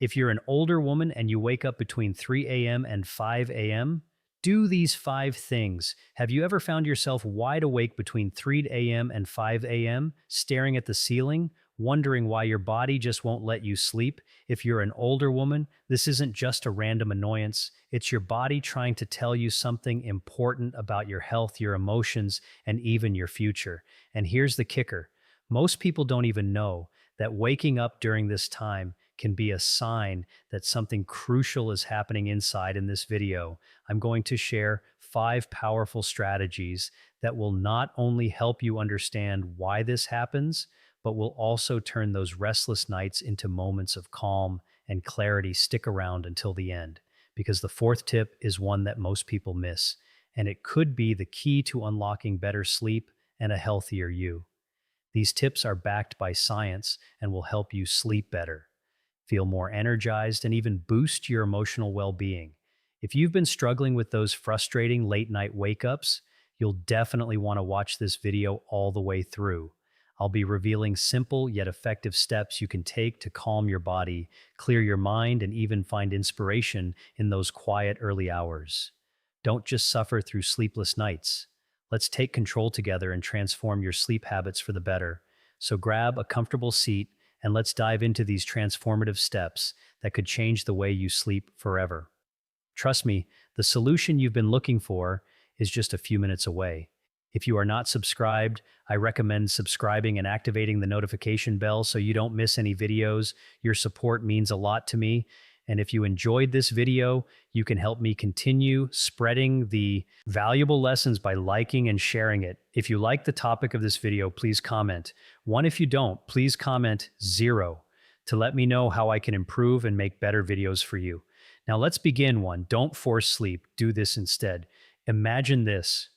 If you're an older woman and you wake up between 3 a.m. and 5 a.m., do these 5 things. Have you ever found yourself wide awake between 3 a.m. and 5 a.m., staring at the ceiling, wondering why your body just won't let you sleep? If you're an older woman, this isn't just a random annoyance. It's your body trying to tell you something important about your health, your emotions, and even your future. And here's the kicker. Most people don't even know that waking up during this time can be a sign that something crucial is happening inside. In this video, I'm going to share 5 powerful strategies that will not only help you understand why this happens, but will also turn those restless nights into moments of calm and clarity. Stick around until the end, because the fourth tip is one that most people miss, and it could be the key to unlocking better sleep and a healthier you. These tips are backed by science and will help you sleep better, feel more energized, and even boost your emotional well being. If you've been struggling with those frustrating late night wake ups, you'll definitely want to watch this video all the way through. I'll be revealing simple yet effective steps you can take to calm your body, clear your mind, and even find inspiration in those quiet early hours. Don't just suffer through sleepless nights. Let's take control together and transform your sleep habits for the better. So grab a comfortable seat and let's dive into these transformative steps that could change the way you sleep forever. Trust me, the solution you've been looking for is just a few minutes away. If you are not subscribed, I recommend subscribing and activating the notification bell so you don't miss any videos. Your support means a lot to me. And if you enjoyed this video, you can help me continue spreading the valuable lessons by liking and sharing it. If you like the topic of this video, please comment 1. If you don't, please comment 0 to let me know how I can improve and make better videos for you. Now let's begin. 1. Don't force sleep. Do this instead. Imagine this.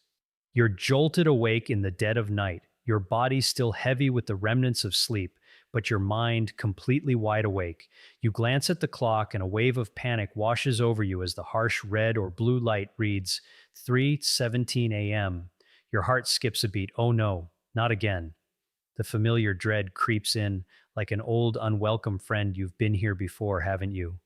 You're jolted awake in the dead of night, your body still heavy with the remnants of sleep, but your mind completely wide awake. You glance at the clock and a wave of panic washes over you as the harsh red or blue light reads 3:17 a.m. Your heart skips a beat. Oh no, not again. The familiar dread creeps in like an old unwelcome friend. You've been here before, haven't you?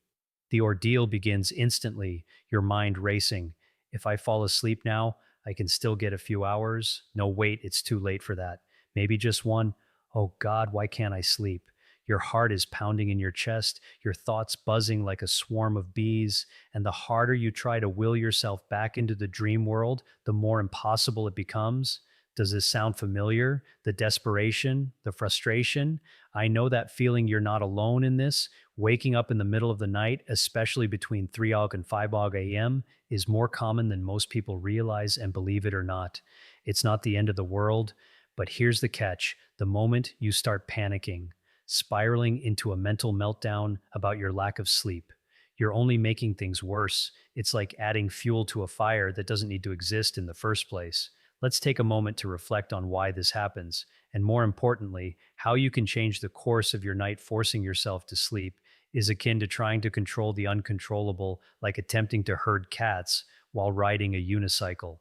The ordeal begins instantly, your mind racing. If I fall asleep now, I can still get a few hours. No, wait, it's too late for that. Maybe just one. Oh God, why can't I sleep? Your heart is pounding in your chest, your thoughts buzzing like a swarm of bees, and the harder you try to will yourself back into the dream world, the more impossible it becomes. Does this sound familiar? The desperation, the frustration? I know that feeling. You're not alone in this. Waking up in the middle of the night, especially between 3 and 5 a.m., is more common than most people realize, and believe it or not, it's not the end of the world. But here's the catch. The moment you start panicking, spiraling into a mental meltdown about your lack of sleep, you're only making things worse. It's like adding fuel to a fire that doesn't need to exist in the first place. Let's take a moment to reflect on why this happens, and more importantly, how you can change the course of your night. Forcing yourself to sleep is akin to trying to control the uncontrollable, like attempting to herd cats while riding a unicycle.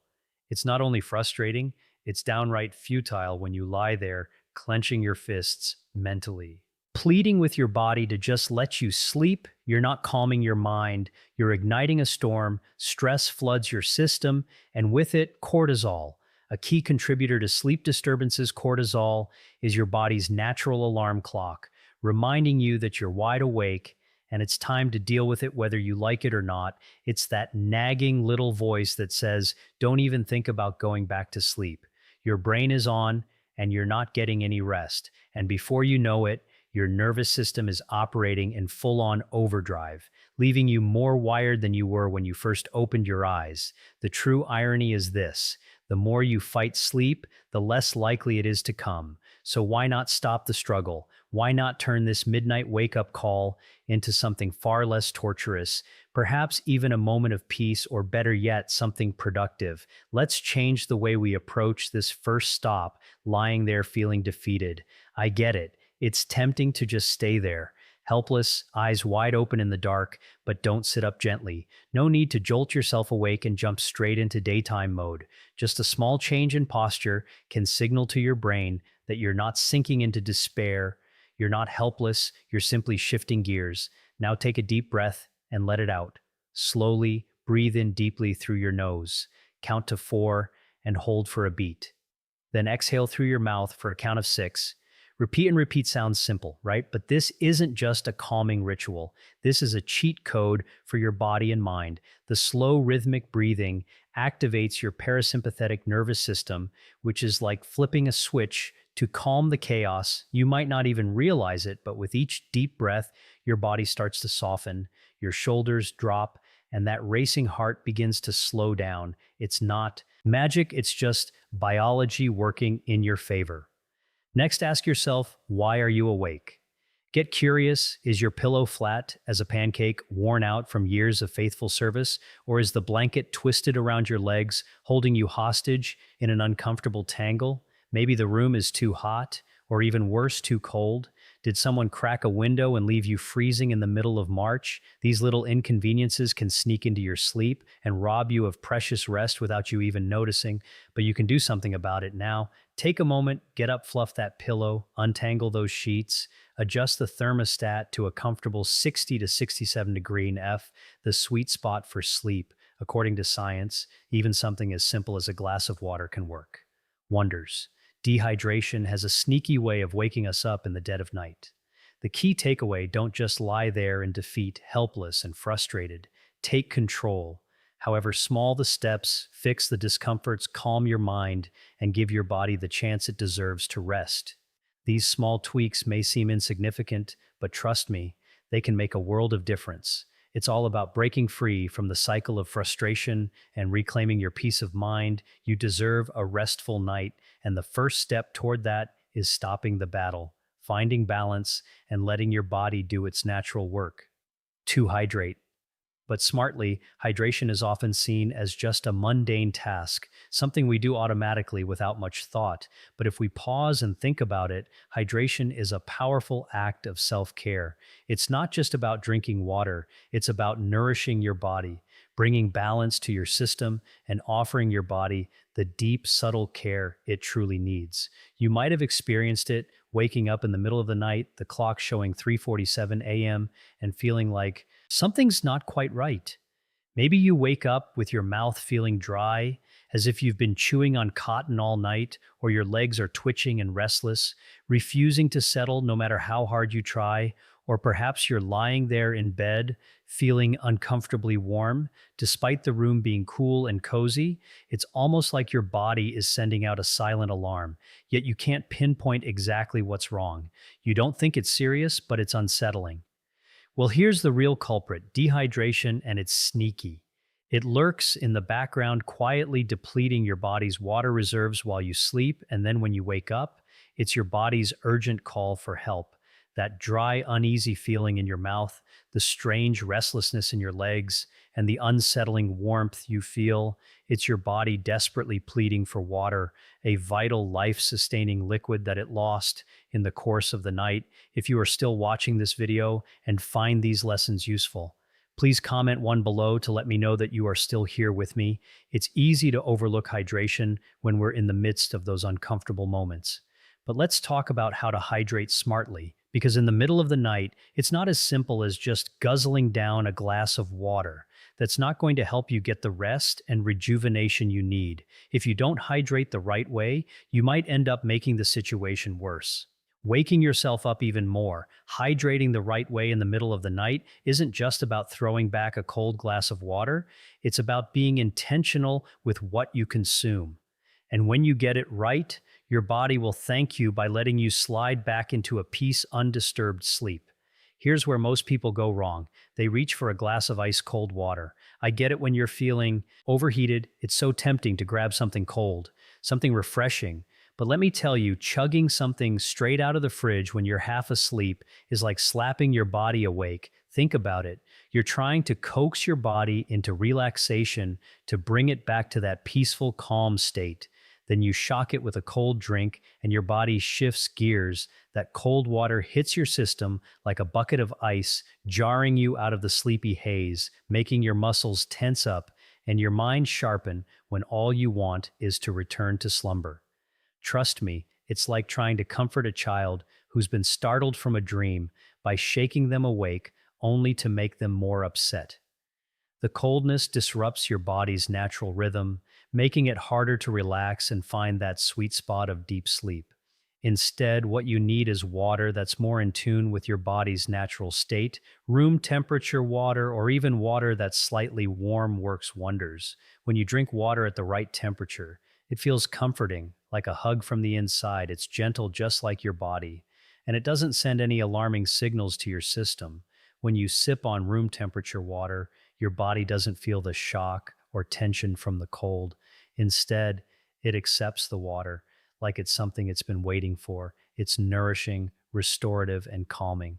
It's not only frustrating, it's downright futile when you lie there, clenching your fists mentally, pleading with your body to just let you sleep. You're not calming your mind, you're igniting a storm. Stress floods your system, and with it, cortisol. A key contributor to sleep disturbances. Cortisol is your body's natural alarm clock, reminding you that you're wide awake and it's time to deal with it whether you like it or not. It's that nagging little voice that says, don't even think about going back to sleep. Your brain is on and you're not getting any rest. And before you know it, your nervous system is operating in full-on overdrive, leaving you more wired than you were when you first opened your eyes. The true irony is this: the more you fight sleep, the less likely it is to come. So why not stop the struggle? Why not turn this midnight wake-up call into something far less torturous, perhaps even a moment of peace, or better yet, something productive? Let's change the way we approach this first stop, lying there feeling defeated. I get it. It's tempting to just stay there, helpless, eyes wide open in the dark, but don't sit up gently. No need to jolt yourself awake and jump straight into daytime mode. Just a small change in posture can signal to your brain that you're not sinking into despair. You're not helpless, you're simply shifting gears. Now take a deep breath and let it out. Slowly breathe in deeply through your nose. Count to 4 and hold for a beat. Then exhale through your mouth for a count of 6. Repeat and repeat sounds simple, right? But this isn't just a calming ritual. This is a cheat code for your body and mind. The slow rhythmic breathing activates your parasympathetic nervous system, which is like flipping a switch to calm the chaos. You might not even realize it, but with each deep breath, your body starts to soften, your shoulders drop, and that racing heart begins to slow down. It's not magic, it's just biology working in your favor. Next, ask yourself, why are you awake? Get curious, is your pillow flat as a pancake, worn out from years of faithful service? Or is the blanket twisted around your legs, holding you hostage in an uncomfortable tangle? Maybe the room is too hot, or even worse, too cold. Did someone crack a window and leave you freezing in the middle of March? These little inconveniences can sneak into your sleep and rob you of precious rest without you even noticing, but you can do something about it now. Take a moment, get up, fluff that pillow, untangle those sheets, adjust the thermostat to a comfortable 60 to 67 degree in F, the sweet spot for sleep. According to science, even something as simple as a glass of water can work wonders. Dehydration has a sneaky way of waking us up in the dead of night. The key takeaway: don't just lie there in defeat, helpless and frustrated. Take control. However small the steps, fix the discomforts, calm your mind, and give your body the chance it deserves to rest. These small tweaks may seem insignificant, but trust me, they can make a world of difference. It's all about breaking free from the cycle of frustration and reclaiming your peace of mind. You deserve a restful night, and the first step toward that is stopping the battle, finding balance, and letting your body do its natural work. To hydrate. But smartly, hydration is often seen as just a mundane task, something we do automatically without much thought. But if we pause and think about it, hydration is a powerful act of self-care. It's not just about drinking water, it's about nourishing your body, bringing balance to your system, and offering your body the deep, subtle care it truly needs. You might have experienced it waking up in the middle of the night, the clock showing 3:47 a.m., and feeling like something's not quite right. Maybe you wake up with your mouth feeling dry, as if you've been chewing on cotton all night, or your legs are twitching and restless, refusing to settle no matter how hard you try, or perhaps you're lying there in bed, feeling uncomfortably warm, despite the room being cool and cozy. It's almost like your body is sending out a silent alarm, yet you can't pinpoint exactly what's wrong. You don't think it's serious, but it's unsettling. Well, here's the real culprit: dehydration, and it's sneaky. It lurks in the background, quietly depleting your body's water reserves while you sleep, and then when you wake up, it's your body's urgent call for help. That dry, uneasy feeling in your mouth, the strange restlessness in your legs, and the unsettling warmth you feel, it's your body desperately pleading for water, a vital, life-sustaining liquid that it lost in the course of the night. If you are still watching this video and find these lessons useful, please comment one below to let me know that you are still here with me. It's easy to overlook hydration when we're in the midst of those uncomfortable moments. But let's talk about how to hydrate smartly, because in the middle of the night, it's not as simple as just guzzling down a glass of water. That's not going to help you get the rest and rejuvenation you need. If you don't hydrate the right way, you might end up making the situation worse. Waking yourself up even more. Hydrating the right way in the middle of the night isn't just about throwing back a cold glass of water, it's about being intentional with what you consume. And when you get it right, your body will thank you by letting you slide back into a peace, undisturbed sleep. Here's where most people go wrong. They reach for a glass of ice cold water. I get it when you're feeling overheated. It's so tempting to grab something cold, something refreshing. But let me tell you, chugging something straight out of the fridge when you're half asleep is like slapping your body awake. Think about it. You're trying to coax your body into relaxation to bring it back to that peaceful, calm state. Then you shock it with a cold drink and your body shifts gears. That cold water hits your system like a bucket of ice, jarring you out of the sleepy haze, making your muscles tense up and your mind sharpen when all you want is to return to slumber. Trust me, it's like trying to comfort a child who's been startled from a dream by shaking them awake, only to make them more upset. The coldness disrupts your body's natural rhythm, making it harder to relax and find that sweet spot of deep sleep. Instead, what you need is water that's more in tune with your body's natural state. Room temperature water, or even water that's slightly warm, works wonders. When you drink water at the right temperature, it feels comforting, like a hug from the inside. It's gentle, just like your body, and it doesn't send any alarming signals to your system. When you sip on room temperature water, your body doesn't feel the shock or tension from the cold. Instead, it accepts the water like it's something it's been waiting for. It's nourishing, restorative, and calming.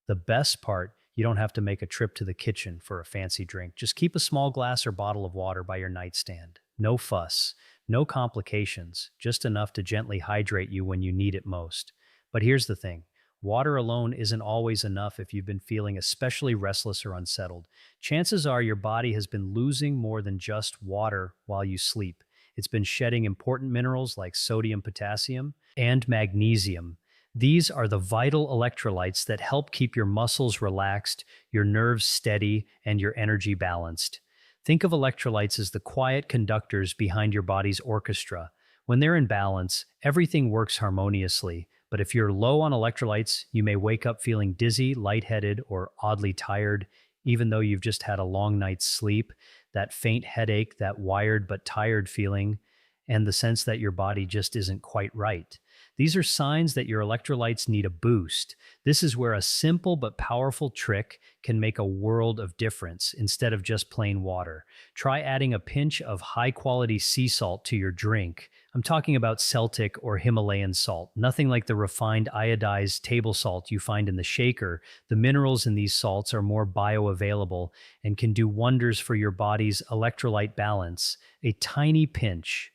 The best part, you don't have to make a trip to the kitchen for a fancy drink. Just keep a small glass or bottle of water by your nightstand. No fuss, no complications, just enough to gently hydrate you when you need it most. But here's the thing. Water alone isn't always enough if you've been feeling especially restless or unsettled. Chances are your body has been losing more than just water while you sleep. It's been shedding important minerals like sodium, potassium, and magnesium. These are the vital electrolytes that help keep your muscles relaxed, your nerves steady, and your energy balanced. Think of electrolytes as the quiet conductors behind your body's orchestra. When they're in balance, everything works harmoniously. But if you're low on electrolytes, you may wake up feeling dizzy, lightheaded, or oddly tired, even though you've just had a long night's sleep. That faint headache, that wired but tired feeling, and the sense that your body just isn't quite right. These are signs that your electrolytes need a boost. This is where a simple but powerful trick can make a world of difference instead of just plain water. Try adding a pinch of high quality sea salt to your drink. I'm talking about Celtic or Himalayan salt, nothing like the refined iodized table salt you find in the shaker. The minerals in these salts are more bioavailable and can do wonders for your body's electrolyte balance. A tiny pinch,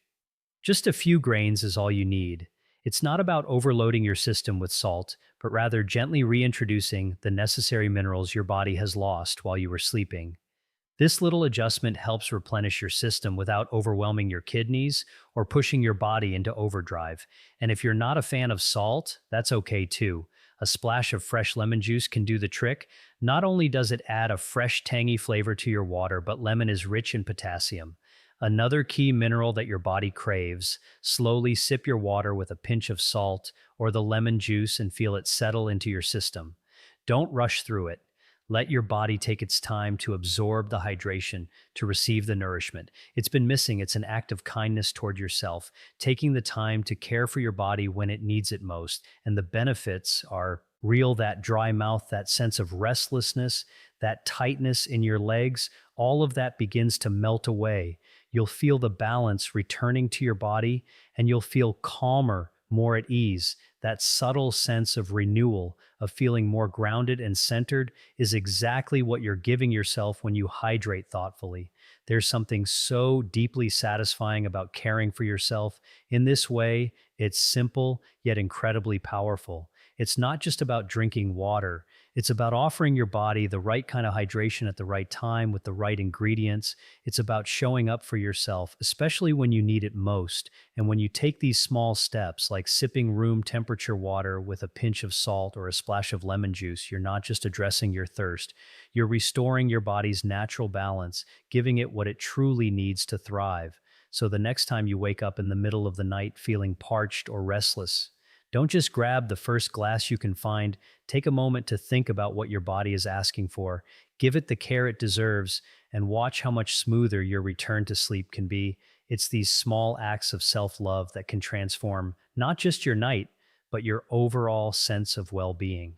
just a few grains, is all you need. It's not about overloading your system with salt, but rather gently reintroducing the necessary minerals your body has lost while you were sleeping. This little adjustment helps replenish your system without overwhelming your kidneys or pushing your body into overdrive. And if you're not a fan of salt, that's okay too. A splash of fresh lemon juice can do the trick. Not only does it add a fresh, tangy flavor to your water, but lemon is rich in potassium, another key mineral that your body craves. Slowly sip your water with a pinch of salt or the lemon juice and feel it settle into your system. Don't rush through it. Let your body take its time to absorb the hydration, to receive the nourishment it's been missing. It's an act of kindness toward yourself, taking the time to care for your body when it needs it most. And the benefits are real. That dry mouth, that sense of restlessness, that tightness in your legs, all of that begins to melt away. You'll feel the balance returning to your body, and you'll feel calmer, more at ease. That subtle sense of renewal, of feeling more grounded and centered, is exactly what you're giving yourself when you hydrate thoughtfully. There's something so deeply satisfying about caring for yourself in this way. It's simple, yet incredibly powerful. It's not just about drinking water. It's about offering your body the right kind of hydration at the right time with the right ingredients. It's about showing up for yourself, especially when you need it most. And when you take these small steps, like sipping room temperature water with a pinch of salt or a splash of lemon juice, you're not just addressing your thirst. You're restoring your body's natural balance, giving it what it truly needs to thrive. So the next time you wake up in the middle of the night feeling parched or restless, don't just grab the first glass you can find. Take a moment to think about what your body is asking for. Give it the care it deserves, and watch how much smoother your return to sleep can be. It's these small acts of self love that can transform not just your night, but your overall sense of well being.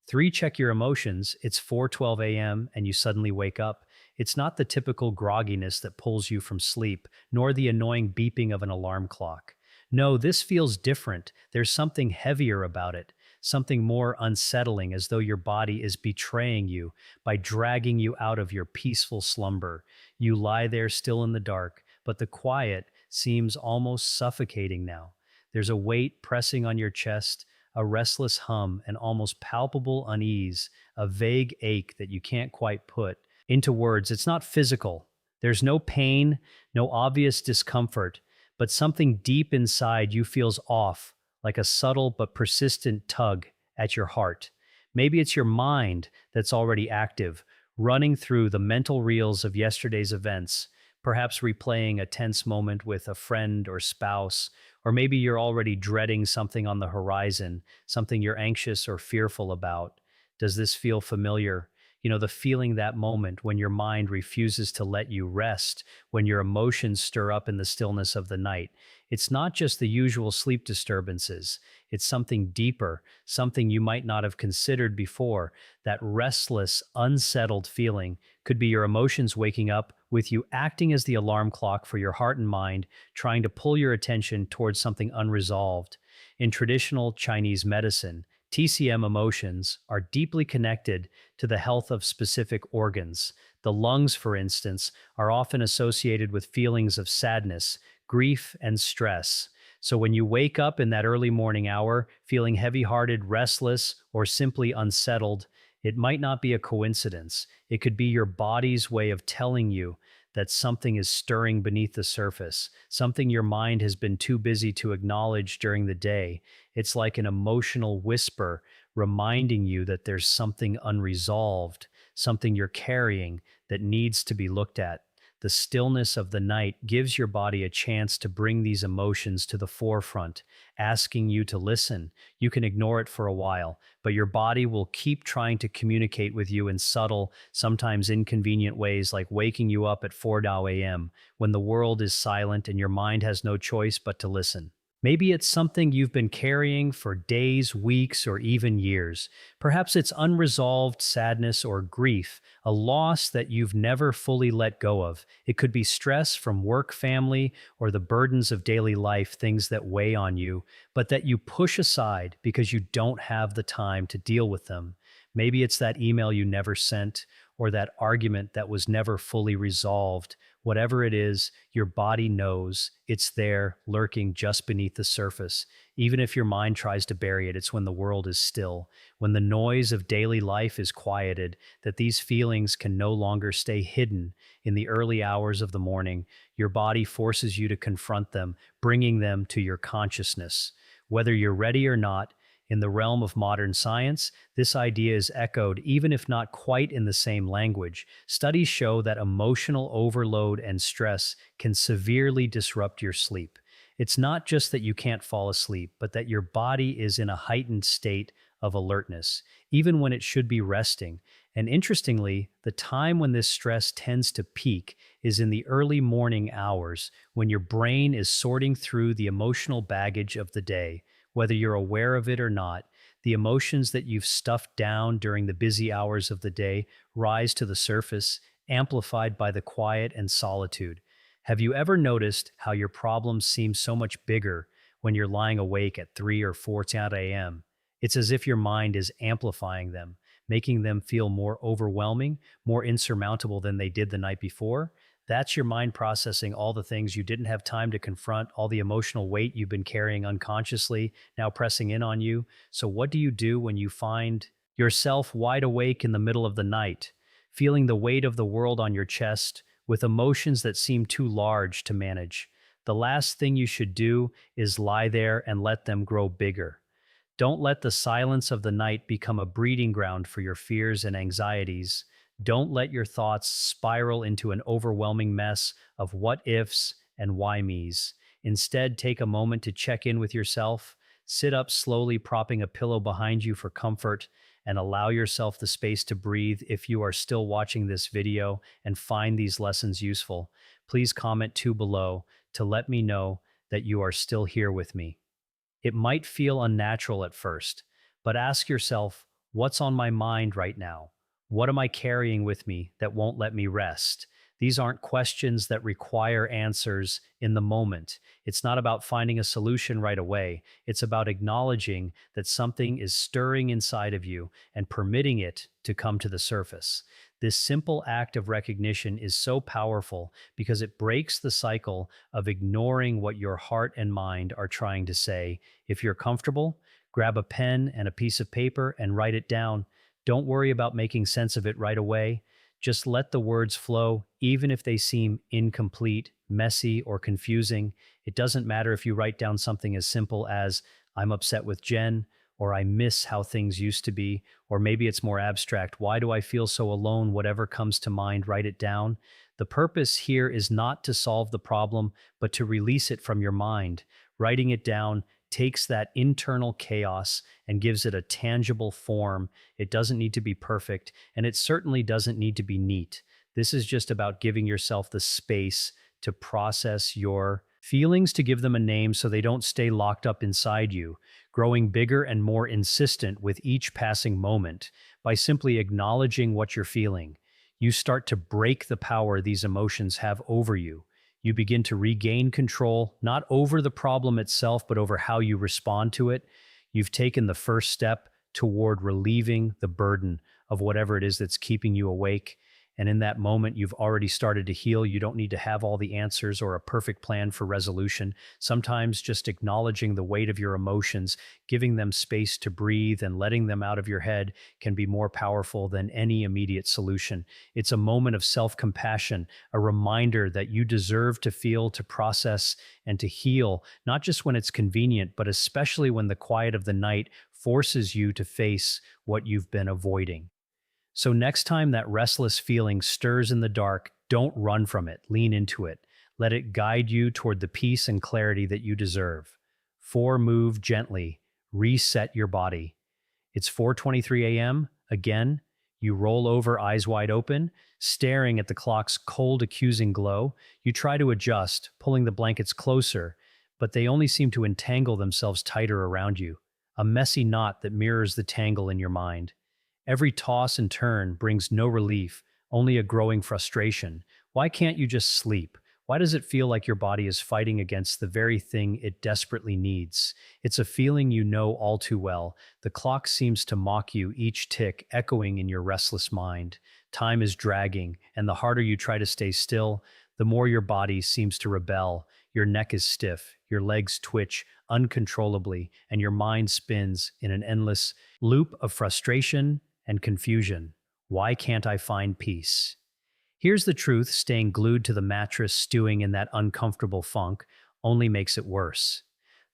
3, check your emotions. It's 4:12 a.m. and you suddenly wake up. It's not the typical grogginess that pulls you from sleep, nor the annoying beeping of an alarm clock. No, this feels different. There's something heavier about it, something more unsettling, as though your body is betraying you by dragging you out of your peaceful slumber. You lie there still in the dark, but the quiet seems almost suffocating now. There's a weight pressing on your chest, a restless hum, an almost palpable unease, a vague ache that you can't quite put into words. It's not physical. There's no pain, no obvious discomfort, but something deep inside you feels off, like a subtle but persistent tug at your heart. Maybe it's your mind that's already active, running through the mental reels of yesterday's events, perhaps replaying a tense moment with a friend or spouse, or maybe you're already dreading something on the horizon, something you're anxious or fearful about. Does this feel familiar? The feeling that moment when your mind refuses to let you rest, when your emotions stir up in the stillness of the night. It's not just the usual sleep disturbances, it's something deeper, something you might not have considered before. That restless, unsettled feeling could be your emotions waking up with you acting as the alarm clock for your heart and mind, trying to pull your attention towards something unresolved. In traditional Chinese medicine, TCM emotions are deeply connected to the health of specific organs. The lungs, for instance, are often associated with feelings of sadness, grief, and stress. So when you wake up in that early morning hour feeling heavy hearted, restless, or simply unsettled, it might not be a coincidence. It could be your body's way of telling you that something is stirring beneath the surface, something your mind has been too busy to acknowledge during the day. It's like an emotional whisper reminding you that there's something unresolved, something you're carrying that needs to be looked at. The stillness of the night gives your body a chance to bring these emotions to the forefront, asking you to listen. You can ignore it for a while, but your body will keep trying to communicate with you in subtle, sometimes inconvenient ways, like waking you up at 4 a.m. when the world is silent and your mind has no choice but to listen. Maybe it's something you've been carrying for days, weeks, or even years. Perhaps it's unresolved sadness or grief, a loss that you've never fully let go of. It could be stress from work, family, or the burdens of daily life, things that weigh on you, but that you push aside because you don't have the time to deal with them. Maybe it's that email you never sent, or that argument that was never fully resolved. Whatever it is, your body knows it's there, lurking just beneath the surface. Even if your mind tries to bury it, it's when the world is still, when the noise of daily life is quieted, that these feelings can no longer stay hidden. In the early hours of the morning, your body forces you to confront them, bringing them to your consciousness. Whether you're ready or not, in the realm of modern science, this idea is echoed, even if not quite in the same language. Studies show that emotional overload and stress can severely disrupt your sleep. It's not just that you can't fall asleep, but that your body is in a heightened state of alertness, even when it should be resting. And interestingly, the time when this stress tends to peak is in the early morning hours, when your brain is sorting through the emotional baggage of the day. Whether you're aware of it or not, the emotions that you've stuffed down during the busy hours of the day rise to the surface, amplified by the quiet and solitude. Have you ever noticed how your problems seem so much bigger when you're lying awake at 3 or 4 a.m.? It's as if your mind is amplifying them, making them feel more overwhelming, more insurmountable than they did the night before. That's your mind processing all the things you didn't have time to confront, all the emotional weight you've been carrying unconsciously, now pressing in on you. So, what do you do when you find yourself wide awake in the middle of the night, feeling the weight of the world on your chest, with emotions that seem too large to manage? The last thing you should do is lie there and let them grow bigger. Don't let the silence of the night become a breeding ground for your fears and anxieties. Don't let your thoughts spiral into an overwhelming mess of what ifs and why me's. Instead, take a moment to check in with yourself. Sit up slowly, propping a pillow behind you for comfort, and allow yourself the space to breathe. If you are still watching this video and find these lessons useful, please comment below to let me know that you are still here with me. It might feel unnatural at first, but ask yourself, what's on my mind right now? What am I carrying with me that won't let me rest? These aren't questions that require answers in the moment. It's not about finding a solution right away. It's about acknowledging that something is stirring inside of you and permitting it to come to the surface. This simple act of recognition is so powerful because it breaks the cycle of ignoring what your heart and mind are trying to say. If you're comfortable, grab a pen and a piece of paper and write it down. Don't worry about making sense of it right away. Just let the words flow, even if they seem incomplete, messy, or confusing. It doesn't matter if you write down something as simple as, I'm upset with Jen, or I miss how things used to be, or maybe it's more abstract. Why do I feel so alone? Whatever comes to mind, write it down. The purpose here is not to solve the problem, but to release it from your mind. Writing it down takes that internal chaos and gives it a tangible form. It doesn't need to be perfect, and it certainly doesn't need to be neat. This is just about giving yourself the space to process your feelings, to give them a name so they don't stay locked up inside you, growing bigger and more insistent with each passing moment. By simply acknowledging what you're feeling, you start to break the power these emotions have over you. You begin to regain control, not over the problem itself, but over how you respond to it. You've taken the first step toward relieving the burden of whatever it is that's keeping you awake. And in that moment, you've already started to heal. You don't need to have all the answers or a perfect plan for resolution. Sometimes just acknowledging the weight of your emotions, giving them space to breathe, and letting them out of your head can be more powerful than any immediate solution. It's a moment of self compassion, a reminder that you deserve to feel, to process, and to heal, not just when it's convenient, but especially when the quiet of the night forces you to face what you've been avoiding. So, next time that restless feeling stirs in the dark, don't run from it, lean into it. Let it guide you toward the peace and clarity that you deserve. 4. Move gently, reset your body. It's 4:23 a.m. Again, you roll over, eyes wide open, staring at the clock's cold, accusing glow. You try to adjust, pulling the blankets closer, but they only seem to entangle themselves tighter around you, a messy knot that mirrors the tangle in your mind. Every toss and turn brings no relief, only a growing frustration. Why can't you just sleep? Why does it feel like your body is fighting against the very thing it desperately needs? It's a feeling you know all too well. The clock seems to mock you, each tick echoing in your restless mind. Time is dragging, and the harder you try to stay still, the more your body seems to rebel. Your neck is stiff, your legs twitch uncontrollably, and your mind spins in an endless loop of frustration and confusion. Why can't I find peace? Here's the truth: staying glued to the mattress, stewing in that uncomfortable funk, only makes it worse.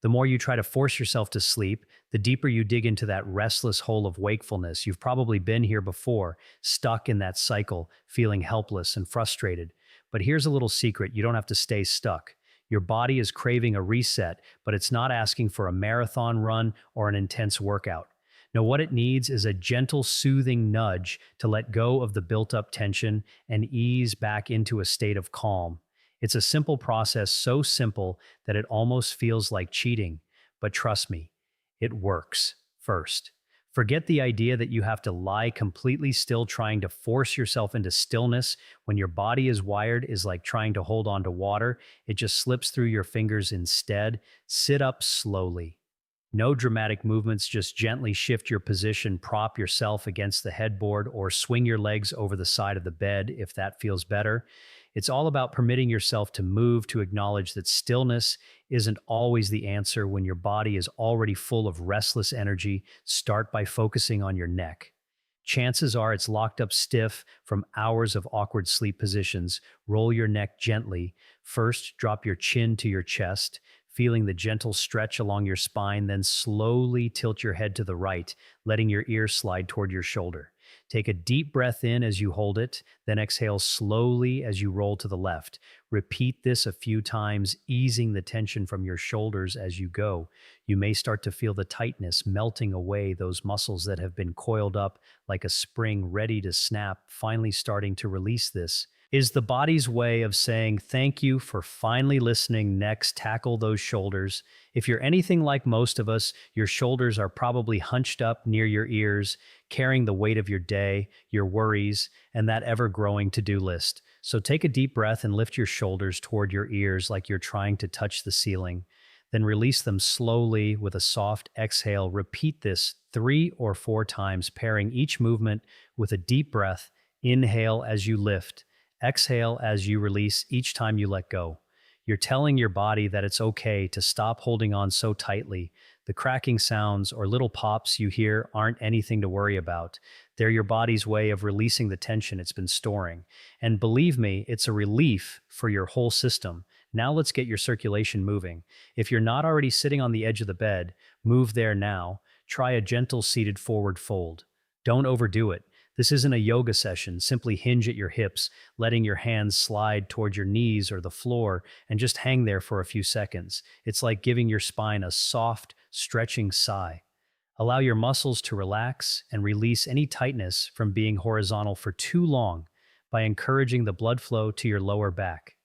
The more you try to force yourself to sleep, the deeper you dig into that restless hole of wakefulness. You've probably been here before, stuck in that cycle, feeling helpless and frustrated. But here's a little secret: you don't have to stay stuck. Your body is craving a reset, but it's not asking for a marathon run or an intense workout. No, what it needs is a gentle, soothing nudge to let go of the built up tension and ease back into a state of calm. It's a simple process, so simple that it almost feels like cheating. But trust me, it works. First, forget the idea that you have to lie completely still. Trying to force yourself into stillness when your body is wired is like trying to hold on to water. It just slips through your fingers instead. Sit up slowly. No dramatic movements, just gently shift your position, prop yourself against the headboard, or swing your legs over the side of the bed if that feels better. It's all about permitting yourself to move, to acknowledge that stillness isn't always the answer when your body is already full of restless energy. Start by focusing on your neck. Chances are it's locked up stiff from hours of awkward sleep positions. Roll your neck gently. First, drop your chin to your chest, feeling the gentle stretch along your spine, then slowly tilt your head to the right, letting your ear slide toward your shoulder. Take a deep breath in as you hold it, then exhale slowly as you roll to the left. Repeat this a few times, easing the tension from your shoulders as you go. You may start to feel the tightness melting away, those muscles that have been coiled up like a spring ready to snap, finally starting to release. This is the body's way of saying thank you for finally listening. Next, tackle those shoulders. If you're anything like most of us, your shoulders are probably hunched up near your ears, carrying the weight of your day, your worries, and that ever-growing to-do list. So take a deep breath and lift your shoulders toward your ears like you're trying to touch the ceiling. Then release them slowly with a soft exhale. Repeat this 3 or 4 times, pairing each movement with a deep breath. Inhale as you lift. Exhale as you release each time you let go. You're telling your body that it's okay to stop holding on so tightly. The cracking sounds or little pops you hear aren't anything to worry about. They're your body's way of releasing the tension it's been storing. And believe me, it's a relief for your whole system. Now let's get your circulation moving. If you're not already sitting on the edge of the bed, move there now. try a gentle seated forward fold. Don't overdo it. This isn't a yoga session. Simply hinge at your hips, letting your hands slide toward your knees or the floor, and just hang there for a few seconds. It's like giving your spine a soft, stretching sigh. Allow your muscles to relax and release any tightness from being horizontal for too long by encouraging the blood flow to your lower back.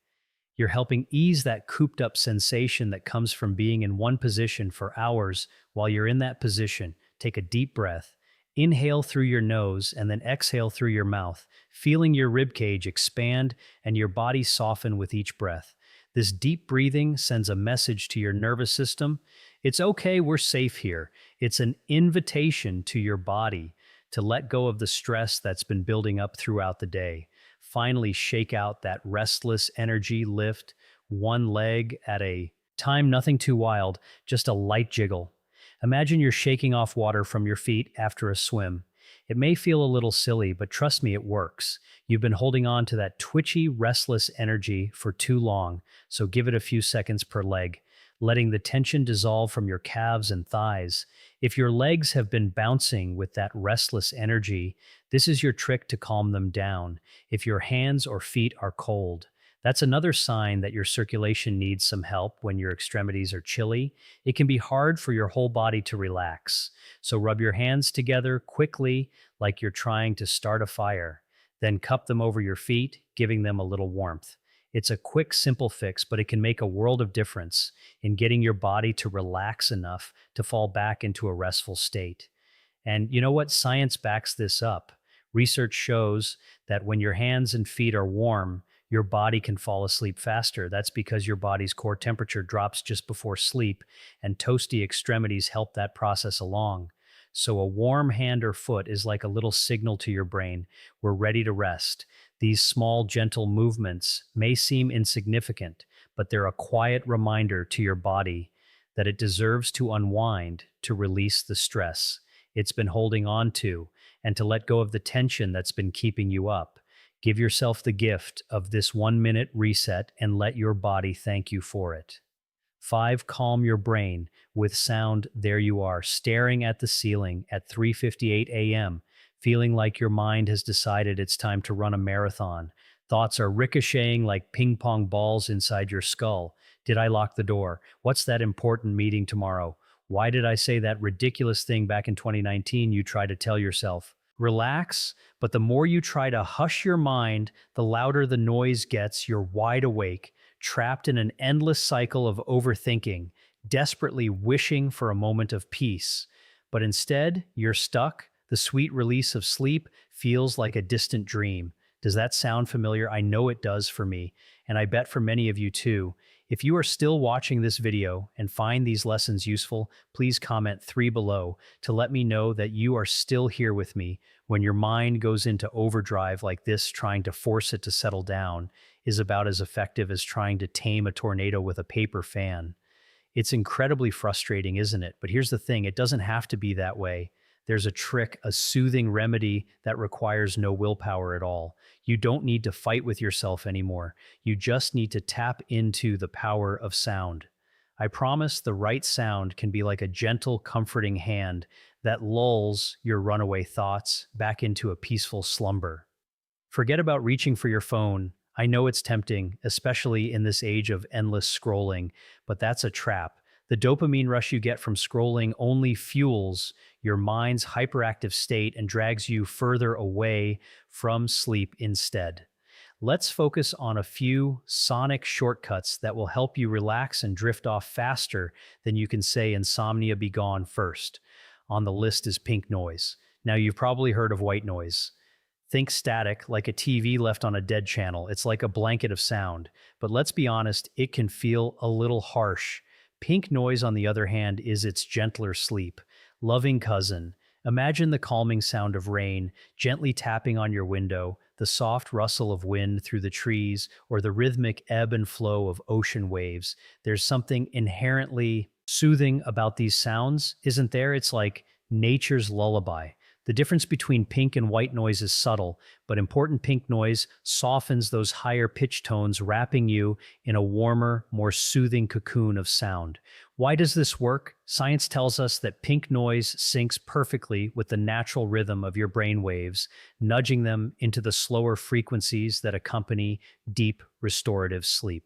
You're helping ease that cooped up sensation that comes from being in one position for hours. While you're in that position, take a deep breath. Inhale through your nose and then exhale through your mouth, feeling your rib cage expand and your body soften with each breath. This deep breathing sends a message to your nervous system. It's okay, we're safe here. It's an invitation to your body to let go of the stress that's been building up throughout the day. Finally, shake out that restless energy, lift one leg at a time, nothing too wild, just a light jiggle. Imagine you're shaking off water from your feet after a swim. It may feel a little silly, but trust me, it works. You've been holding on to that twitchy, restless energy for too long, so give it a few seconds per leg, letting the tension dissolve from your calves and thighs. If your legs have been bouncing with that restless energy, this is your trick to calm them down. If your hands or feet are cold, that's another sign that your circulation needs some help. When your extremities are chilly, it can be hard for your whole body to relax. So rub your hands together quickly like you're trying to start a fire. Then cup them over your feet, giving them a little warmth. It's a quick, simple fix, but it can make a world of difference in getting your body to relax enough to fall back into a restful state. And you know what? Science backs this up. Research shows that when your hands and feet are warm, your body can fall asleep faster. That's because your body's core temperature drops just before sleep, and toasty extremities help that process along. So a warm hand or foot is like a little signal to your brain, we're ready to rest. These small, gentle movements may seem insignificant, but they're a quiet reminder to your body that it deserves to unwind, to release the stress it's been holding on to, and to let go of the tension that's been keeping you up. Give yourself the gift of this 1 minute reset and let your body thank you for it. 5. Calm your brain with sound. There you are, staring at the ceiling at 3:58 a.m., feeling like your mind has decided it's time to run a marathon. Thoughts are ricocheting like ping pong balls inside your skull. Did I lock the door? What's that important meeting tomorrow? Why did I say that ridiculous thing back in 2019? You try to tell yourself. Relax, but the more you try to hush your mind, the louder the noise gets. You're wide awake, trapped in an endless cycle of overthinking, desperately wishing for a moment of peace. But instead, you're stuck. The sweet release of sleep feels like a distant dream. Does that sound familiar? I know it does for me, and I bet for many of you too. If you are still watching this video and find these lessons useful, please comment 3 below to let me know that you are still here with me. When your mind goes into overdrive like this, trying to force it to settle down is about as effective as trying to tame a tornado with a paper fan. It's incredibly frustrating, isn't it? But here's the thing, it doesn't have to be that way. There's a trick, a soothing remedy that requires no willpower at all. You don't need to fight with yourself anymore. You just need to tap into the power of sound. I promise the right sound can be like a gentle, comforting hand that lulls your runaway thoughts back into a peaceful slumber. Forget about reaching for your phone. I know it's tempting, especially in this age of endless scrolling, but that's a trap. The dopamine rush you get from scrolling only fuels your mind's hyperactive state and drags you further away from sleep instead. Let's focus on a few sonic shortcuts that will help you relax and drift off faster than you can say insomnia be gone first. On the list is pink noise. Now, you've probably heard of white noise. Think static, like a TV left on a dead channel. It's like a blanket of sound. But let's be honest, it can feel a little harsh. Pink noise, on the other hand, is its gentler sleep. Loving cousin. Imagine the calming sound of rain gently tapping on your window, the soft rustle of wind through the trees, or the rhythmic ebb and flow of ocean waves. There's something inherently soothing about these sounds, isn't there? It's like nature's lullaby. The difference between pink and white noise is subtle, but important pink noise softens those higher pitch tones, wrapping you in a warmer, more soothing cocoon of sound. Why does this work? Science tells us that pink noise syncs perfectly with the natural rhythm of your brain waves, nudging them into the slower frequencies that accompany deep, restorative sleep.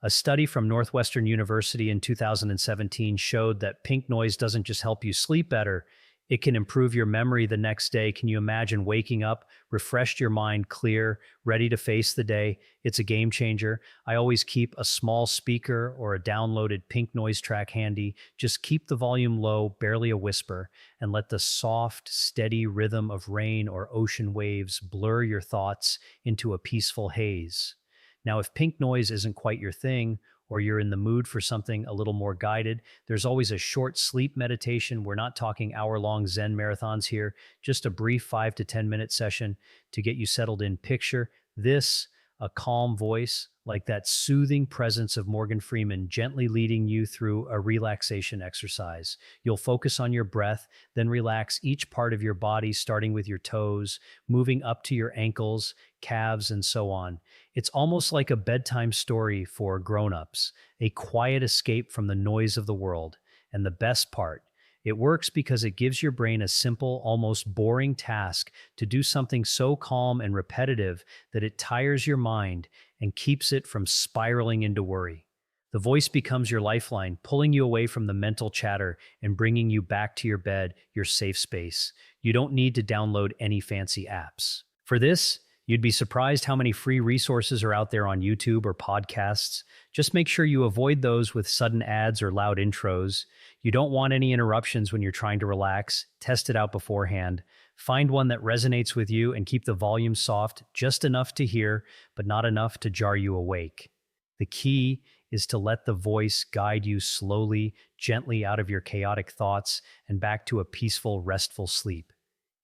A study from Northwestern University in 2017 showed that pink noise doesn't just help you sleep better, it can improve your memory the next day. Can you imagine waking up, refreshed your mind, clear, ready to face the day? It's a game changer. I always keep a small speaker or a downloaded pink noise track handy. Just keep the volume low, barely a whisper, and let the soft, steady rhythm of rain or ocean waves blur your thoughts into a peaceful haze. Now, if pink noise isn't quite your thing, or you're in the mood for something a little more guided, there's always a short sleep meditation. We're not talking hour-long Zen marathons here, just a brief 5 to 10 minute session to get you settled in. Picture this, a calm voice, like that soothing presence of Morgan Freeman, gently leading you through a relaxation exercise. You'll focus on your breath, then relax each part of your body, starting with your toes, moving up to your ankles, calves, and so on. It's almost like a bedtime story for grown-ups, a quiet escape from the noise of the world. And the best part, it works because it gives your brain a simple, almost boring task to do something so calm and repetitive that it tires your mind and keeps it from spiraling into worry. The voice becomes your lifeline, pulling you away from the mental chatter and bringing you back to your bed, your safe space. You don't need to download any fancy apps. For this, you'd be surprised how many free resources are out there on YouTube or podcasts. Just make sure you avoid those with sudden ads or loud intros. You don't want any interruptions when you're trying to relax. Test it out beforehand. Find one that resonates with you and keep the volume soft, just enough to hear, but not enough to jar you awake. The key is to let the voice guide you slowly, gently out of your chaotic thoughts and back to a peaceful, restful sleep.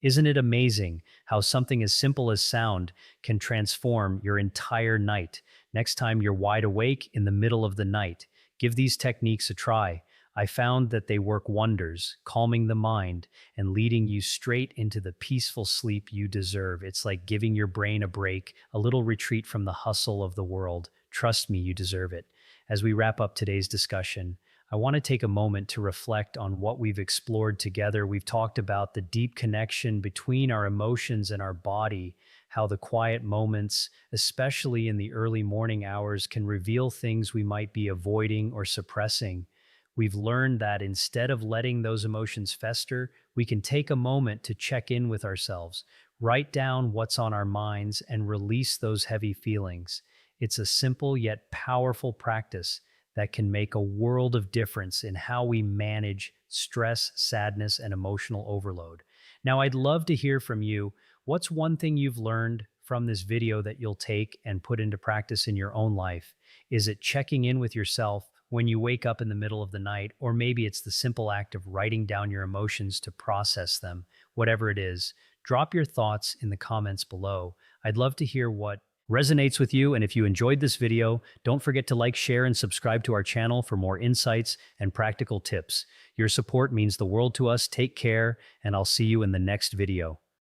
Isn't it amazing how something as simple as sound can transform your entire night? Next time you're wide awake in the middle of the night, give these techniques a try. I found that they work wonders, calming the mind and leading you straight into the peaceful sleep you deserve. It's like giving your brain a break, a little retreat from the hustle of the world. Trust me, you deserve it. As we wrap up today's discussion, I want to take a moment to reflect on what we've explored together. We've talked about the deep connection between our emotions and our body, how the quiet moments, especially in the early morning hours, can reveal things we might be avoiding or suppressing. We've learned that instead of letting those emotions fester, we can take a moment to check in with ourselves, write down what's on our minds, and release those heavy feelings. It's a simple yet powerful practice that can make a world of difference in how we manage stress, sadness, and emotional overload. Now, I'd love to hear from you. What's one thing you've learned from this video that you'll take and put into practice in your own life? Is it checking in with yourself when you wake up in the middle of the night? Or maybe it's the simple act of writing down your emotions to process them. Whatever it is, drop your thoughts in the comments below. I'd love to hear what resonates with you. And if you enjoyed this video, don't forget to like, share, and subscribe to our channel for more insights and practical tips. Your support means the world to us. Take care, and I'll see you in the next video.